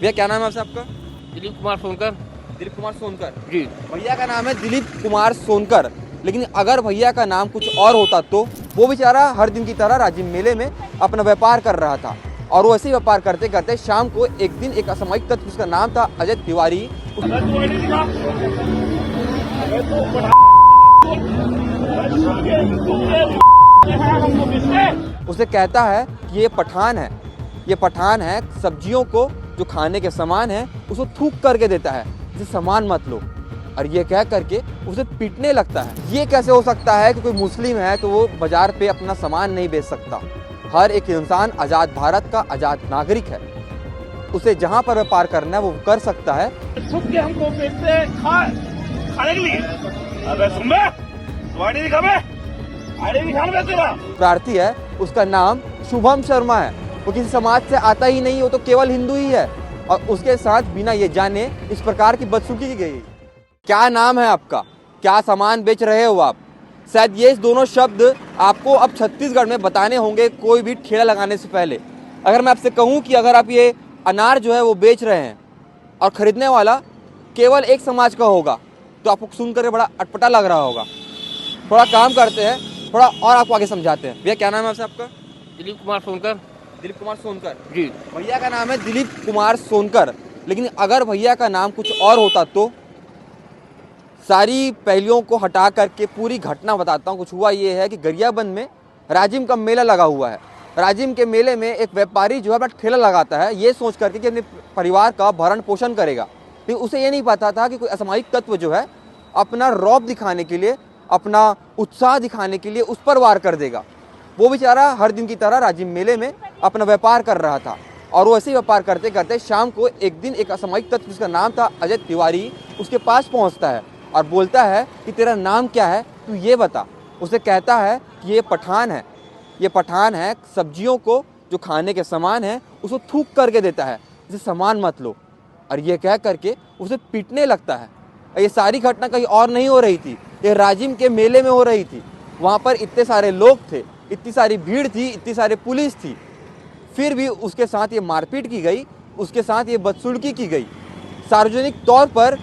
भैया क्या नाम है आपसे आपका? दिलीप कुमार सोनकर। दिलीप कुमार सोनकर जी। भैया का नाम है दिलीप कुमार सोनकर। लेकिन अगर भैया का नाम कुछ और होता तो वो बेचारा हर दिन की तरह राजिम मेले में अपना व्यापार कर रहा था और वो ऐसे ही व्यापार करते करते शाम को एक दिन एक असामयिक तत्व जिसका नाम था अजय तिवारी उसे कहता है कि ये पठान है, सब्जियों को जो खाने के सामान है उसको थूक करके देता है, इसे सामान मत लो। और ये कह करके उसे पीटने लगता है। ये कैसे हो सकता है कि कोई मुस्लिम है तो वो बाजार पे अपना सामान नहीं बेच सकता? हर एक इंसान आज़ाद भारत का आज़ाद नागरिक है, उसे जहाँ पर व्यापार करना है वो कर सकता है। के हमको बेचते खाने के लिए। अबे सुन बे, तुम्हारी दिखा बे, आईडी दिखा बे तेरा। प्रार्थी है, उसका नाम शुभम शर्मा है। वो किसी समाज से आता ही नहीं, वो तो केवल हिंदू ही है और उसके साथ बिना ये जाने इस प्रकार की बदसलूकी की गई। क्या नाम है आपका? क्या सामान बेच रहे हो आप? शायद ये दोनों शब्द आपको अब छत्तीसगढ़ में बताने होंगे कोई भी ठेला लगाने से पहले। अगर मैं आपसे कहूँ कि अगर आप ये अनार जो है वो बेच रहे हैं और खरीदने वाला केवल एक समाज का होगा तो आपको सुनकर बड़ा अटपटा लग रहा होगा। थोड़ा काम करते हैं, थोड़ा और आपको आगे समझाते हैं। भैया क्या नाम है आपसे आपका? दिलीप कुमार सोनकर। दिलीप कुमार सोनकर जी। भैया का नाम है दिलीप कुमार सोनकर। लेकिन अगर भैया का नाम कुछ और होता तो सारी पहलियों को हटा करके पूरी घटना बताता हूँ। कुछ हुआ ये है कि गरियाबंद में राजिम का मेला लगा हुआ है। राजिम के मेले में एक व्यापारी जो है अपना ठेला लगाता है ये सोच करके कि अपने परिवार का भरण पोषण करेगा, लेकिन उसे ये नहीं पता था कि कोई असामयिक तत्व जो है अपना रौब दिखाने के लिए, अपना उत्साह दिखाने के लिए उस पर वार कर देगा। वो बेचारा हर दिन की तरह राजिम मेले में अपना व्यापार कर रहा था और वो ऐसे ही व्यापार करते करते शाम को एक दिन एक असामयिक तत्व जिसका नाम था अजय तिवारी उसके पास पहुंचता है और बोलता है कि तेरा नाम क्या है, तू ये बता। उसे कहता है कि ये पठान है, सब्जियों को जो खाने के सामान है उसको थूक करके देता है, इसे सामान मत लो। और ये कह करके उसे पीटने लगता है। ये सारी घटना कहीं और नहीं हो रही थी, ये राजिम के मेले में हो रही थी। वहाँ पर इतने सारे लोग थे, इतनी सारी भीड़ थी, इतनी सारी पुलिस थी, फिर भी उसके साथ ये मारपीट की गई, उसके साथ ये बदसलूकी की गई, सार्वजनिक तौर पर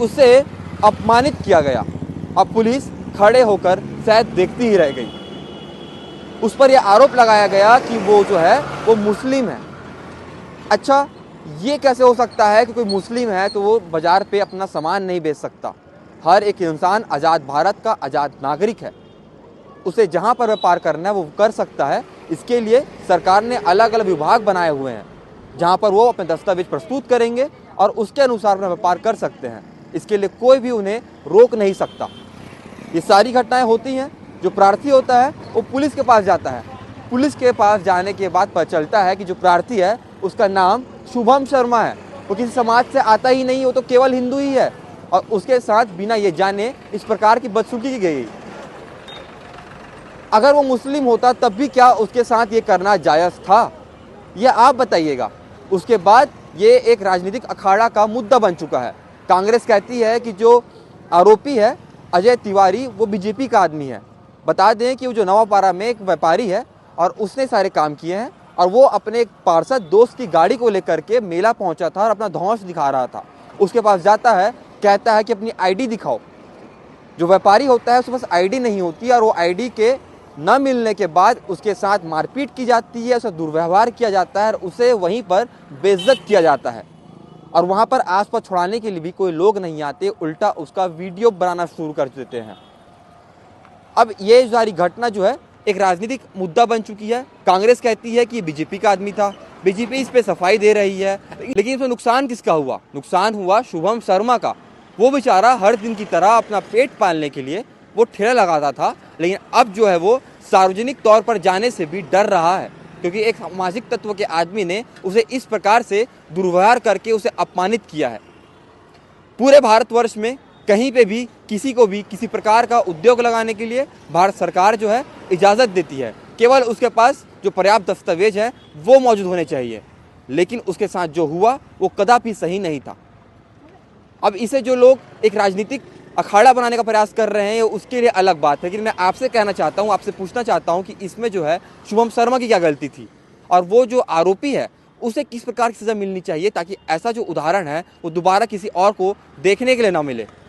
उसे अपमानित किया गया। अब पुलिस खड़े होकर शायद देखती ही रह गई। उस पर यह आरोप लगाया गया कि वो जो है वो मुस्लिम है। अच्छा, ये कैसे हो सकता है कि कोई मुस्लिम है तो वो बाजार पे अपना सामान नहीं बेच सकता? हर एक इंसान आज़ाद भारत का आज़ाद नागरिक है, उसे जहाँ पर व्यापार करना है वो कर सकता है। इसके लिए सरकार ने अलग अलग विभाग बनाए हुए हैं जहाँ पर वो अपने दस्तावेज प्रस्तुत करेंगे और उसके अनुसार अपना व्यापार कर सकते हैं। इसके लिए कोई भी उन्हें रोक नहीं सकता। ये सारी घटनाएं होती हैं। जो प्रार्थी होता है वो पुलिस के पास जाता है। पुलिस के पास जाने के बाद पता चलता है कि जो प्रार्थी है उसका नाम शुभम शर्मा है। वो किसी समाज से आता ही नहीं, वो तो केवल हिंदू ही है और उसके साथ बिना ये जाने इस प्रकार की बदसलूकी की गई। अगर वो मुस्लिम होता तब भी क्या उसके साथ ये करना जायज़ था? यह आप बताइएगा। उसके बाद ये एक राजनीतिक अखाड़ा का मुद्दा बन चुका है। कांग्रेस कहती है कि जो आरोपी है अजय तिवारी वो बीजेपी का आदमी है। बता दें कि वो जो नवापारा में एक व्यापारी है और उसने सारे काम किए हैं और वो अपने एक पार्षद दोस्त की गाड़ी को लेकर के मेला पहुंचा था और अपना धौंस दिखा रहा था। उसके पास जाता है, कहता है कि अपनी आईडी दिखाओ। जो व्यापारी होता है उसके पास आईडी नहीं होती और वो आईडी के न मिलने के बाद उसके साथ मारपीट की जाती है, उसे दुर्व्यवहार किया जाता है और उसे वहीं पर बेइज्जत किया जाता है। और वहाँ पर आसपास छुड़ाने के लिए भी कोई लोग नहीं आते, उल्टा उसका वीडियो बनाना शुरू कर देते हैं। अब ये सारी घटना जो है एक राजनीतिक मुद्दा बन चुकी है। कांग्रेस कहती है कि बीजेपी का आदमी था, बीजेपी इस पे सफाई दे रही है, लेकिन इसमें नुकसान किसका हुआ? नुकसान हुआ शुभम शर्मा का। वो बेचारा हर दिन की तरह अपना पेट पालने के लिए वो ठेला लगाता था, लेकिन अब जो है वो सार्वजनिक तौर पर जाने से भी डर रहा है क्योंकि एक सामाजिक तत्व के आदमी ने उसे इस प्रकार से दुर्व्यवहार करके उसे अपमानित किया है। पूरे भारतवर्ष में कहीं पे भी किसी को भी किसी प्रकार का उद्योग लगाने के लिए भारत सरकार जो है इजाज़त देती है, केवल उसके पास जो पर्याप्त दस्तावेज है वो मौजूद होने चाहिए। लेकिन उसके साथ जो हुआ वो कदापि सही नहीं था। अब इसे जो लोग एक राजनीतिक अखाड़ा बनाने का प्रयास कर रहे हैं उसके लिए अलग बात है, लेकिन मैं आपसे कहना चाहता हूँ, आपसे पूछना चाहता हूँ कि इसमें जो है शुभम शर्मा की क्या गलती थी और वो जो आरोपी है उसे किस प्रकार की सज़ा मिलनी चाहिए ताकि ऐसा जो उदाहरण है वो दोबारा किसी और को देखने के लिए ना मिले।